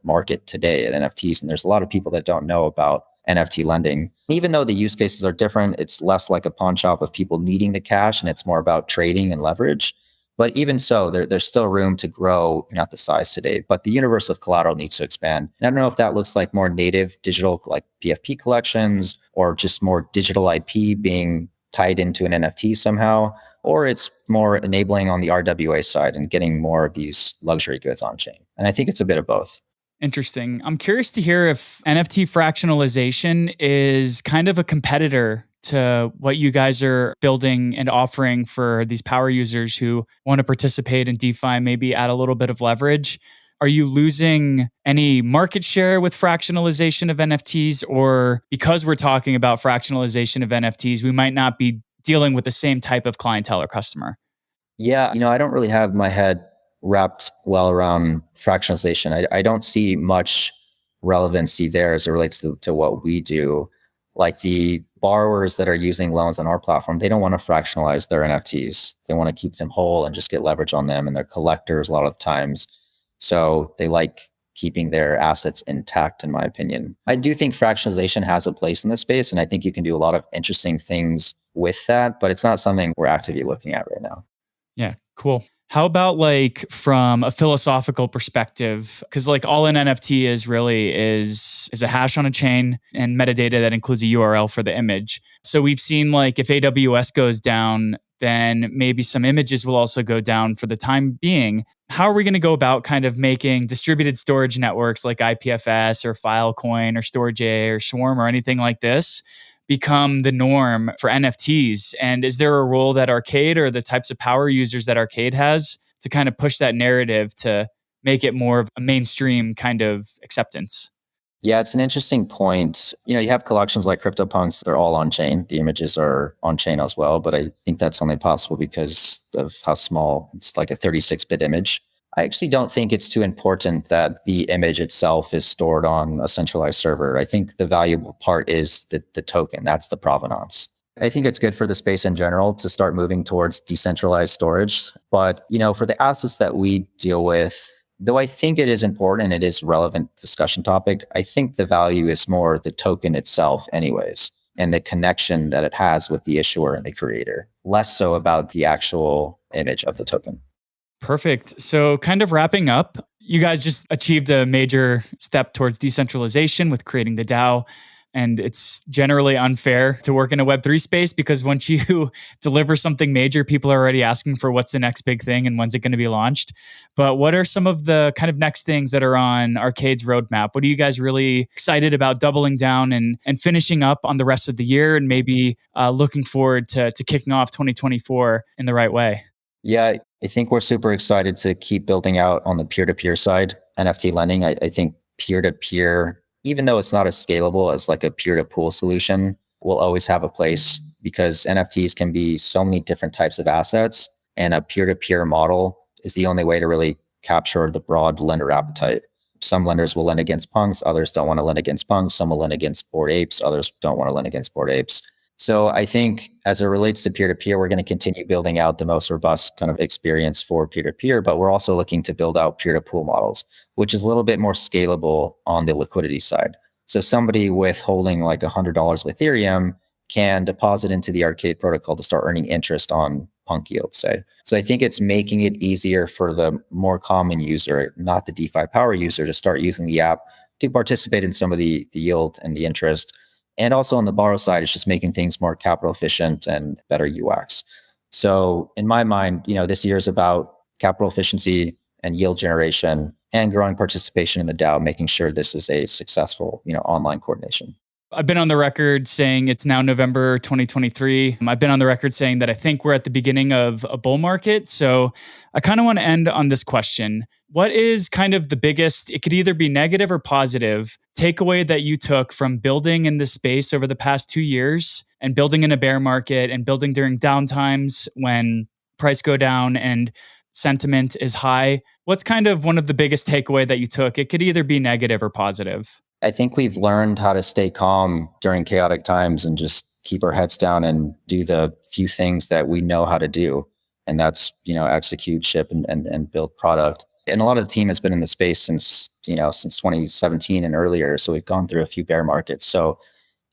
market today at NFTs, and there's a lot of people that don't know about NFT lending. Even though the use cases are different, it's less like a pawn shop of people needing the cash, and it's more about trading and leverage. But even so, there's still room to grow, not the size today, but the universe of collateral needs to expand. And I don't know if that looks like more native digital, like PFP collections, or just more digital IP being tied into an NFT somehow, or it's more enabling on the RWA side and getting more of these luxury goods on chain. And I think it's a bit of both. Interesting. I'm curious to hear if NFT fractionalization is kind of a competitor to what you guys are building and offering for these power users who want to participate in DeFi, maybe add a little bit of leverage. Are you losing any market share with fractionalization of NFTs? Or because we're talking about fractionalization of NFTs, we might not be dealing with the same type of clientele or customer? Yeah, I don't really have my head wrapped well around fractionalization. I don't see much relevancy there as it relates to what we do. Like the borrowers that are using loans on our platform, they don't want to fractionalize their NFTs. They want to keep them whole and just get leverage on them. And they're collectors a lot of times. So they like keeping their assets intact, in my opinion. I do think fractionalization has a place in this space. And I think you can do a lot of interesting things with that, but it's not something we're actively looking at right now. Yeah, cool. How about like from a philosophical perspective? Because like all an NFT is really is a hash on a chain and metadata that includes a URL for the image. So we've seen like if AWS goes down, then maybe some images will also go down for the time being. How are we going to go about kind of making distributed storage networks like IPFS or Filecoin or Storj or Swarm or anything like this become the norm for NFTs? And is there a role that Arcade or the types of power users that Arcade has to kind of push that narrative to make it more of a mainstream kind of acceptance? Yeah, it's an interesting point. You have collections like CryptoPunks, they're all on chain. The images are on chain as well, but I think that's only possible because of how small it's, like a 36-bit image. I actually don't think it's too important that the image itself is stored on a centralized server. I think the valuable part is the token. That's the provenance. I think it's good for the space in general to start moving towards decentralized storage. But, for the assets that we deal with, though I think it is important and it is relevant discussion topic, I think the value is more the token itself anyways, and the connection that it has with the issuer and the creator, less so about the actual image of the token. Perfect. So kind of wrapping up, you guys just achieved a major step towards decentralization with creating the DAO. And it's generally unfair to work in a Web3 space because once you deliver something major, people are already asking for what's the next big thing and when's it going to be launched. But what are some of the kind of next things that are on Arcade's roadmap? What are you guys really excited about doubling down and finishing up on the rest of the year and maybe looking forward to kicking off 2024 in the right way? Yeah, I think we're super excited to keep building out on the peer-to-peer side, NFT lending. I think peer-to-peer, even though it's not as scalable as like a peer-to-pool solution, will always have a place because NFTs can be so many different types of assets, and a peer-to-peer model is the only way to really capture the broad lender appetite. Some lenders will lend against punks, others don't want to lend against punks. Some will lend against Bored Apes, others don't want to lend against Bored Apes. So I think as it relates to peer-to-peer, we're going to continue building out the most robust kind of experience for peer-to-peer, but we're also looking to build out peer-to-pool models, which is a little bit more scalable on the liquidity side. So somebody with holding like $100 of Ethereum can deposit into the Arcade protocol to start earning interest on punk yield, say. So I think it's making it easier for the more common user, not the DeFi power user, to start using the app to participate in some of the yield and the interest. And also on the borrow side, it's just making things more capital efficient and better UX. So in my mind, this year is about capital efficiency and yield generation and growing participation in the DAO, making sure this is a successful, online coordination. I've been on the record saying it's now November 2023. I've been on the record saying that I think we're at the beginning of a bull market. So I kind of want to end on this question. What is kind of the biggest, it could either be negative or positive, takeaway that you took from building in this space over the past 2 years and building in a bear market and building during downtimes when price go down and sentiment is high? What's kind of one of the biggest takeaway that you took? It could either be negative or positive. I think we've learned how to stay calm during chaotic times and just keep our heads down and do the few things that we know how to do. And that's, execute, ship, and build product. And a lot of the team has been in the space since 2017 and earlier. So we've gone through a few bear markets. So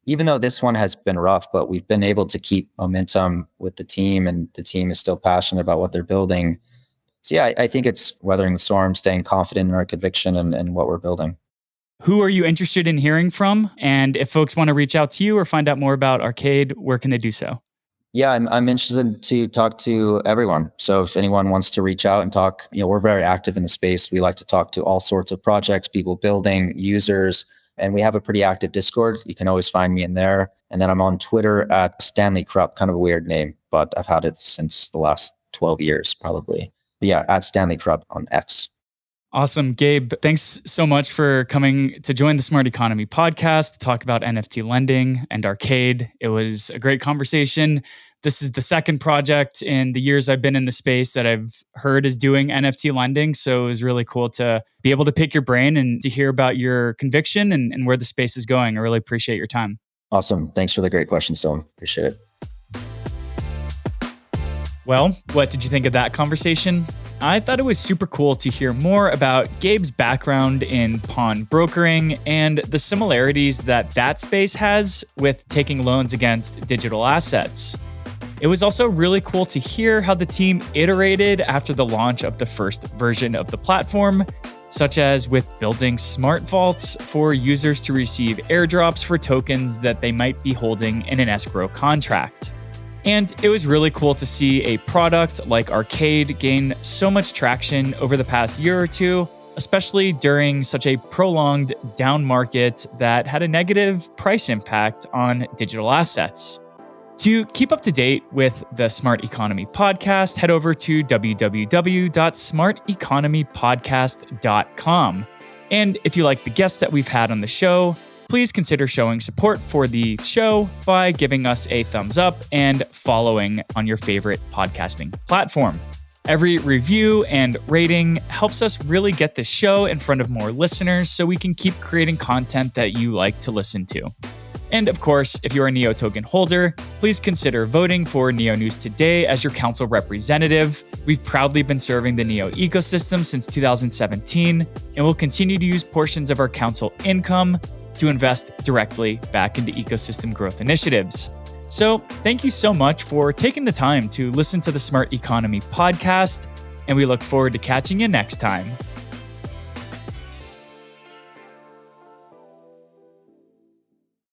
even though this one has been rough, but we've been able to keep momentum with the team, and the team is still passionate about what they're building. So yeah, I think it's weathering the storm, staying confident in our conviction and what we're building. Who are you interested in hearing from? And if folks want to reach out to you or find out more about Arcade, where can they do so? Yeah, I'm interested to talk to everyone. So if anyone wants to reach out and talk, we're very active in the space. We like to talk to all sorts of projects, people building, users, and we have a pretty active Discord. You can always find me in there. And then I'm on Twitter at Stanley Krupp, kind of a weird name, but I've had it since the last 12 years probably. But yeah, at Stanley Krupp on X. Awesome. Gabe, thanks so much for coming to join the Smart Economy podcast to talk about NFT lending and Arcade. It was a great conversation. This is the second project in the years I've been in the space that I've heard is doing NFT lending. So it was really cool to be able to pick your brain and to hear about your conviction and where the space is going. I really appreciate your time. Awesome. Thanks for the great question, Dylan. Appreciate it. Well, what did you think of that conversation? I thought it was super cool to hear more about Gabe's background in pawn brokering and the similarities that space has with taking loans against digital assets. It was also really cool to hear how the team iterated after the launch of the first version of the platform, such as with building smart vaults for users to receive airdrops for tokens that they might be holding in an escrow contract. And it was really cool to see a product like Arcade gain so much traction over the past year or two, especially during such a prolonged down market that had a negative price impact on digital assets. To keep up to date with the Smart Economy podcast, head over to www.smarteconomypodcast.com. And if you like the guests that we've had on the show, please consider showing support for the show by giving us a thumbs up and following on your favorite podcasting platform. Every review and rating helps us really get this show in front of more listeners so we can keep creating content that you like to listen to. And of course, if you're a NEO token holder, please consider voting for NEO News Today as your council representative. We've proudly been serving the NEO ecosystem since 2017, and we'll continue to use portions of our council income to invest directly back into ecosystem growth initiatives. So thank you so much for taking the time to listen to the Smart Economy podcast, and we look forward to catching you next time.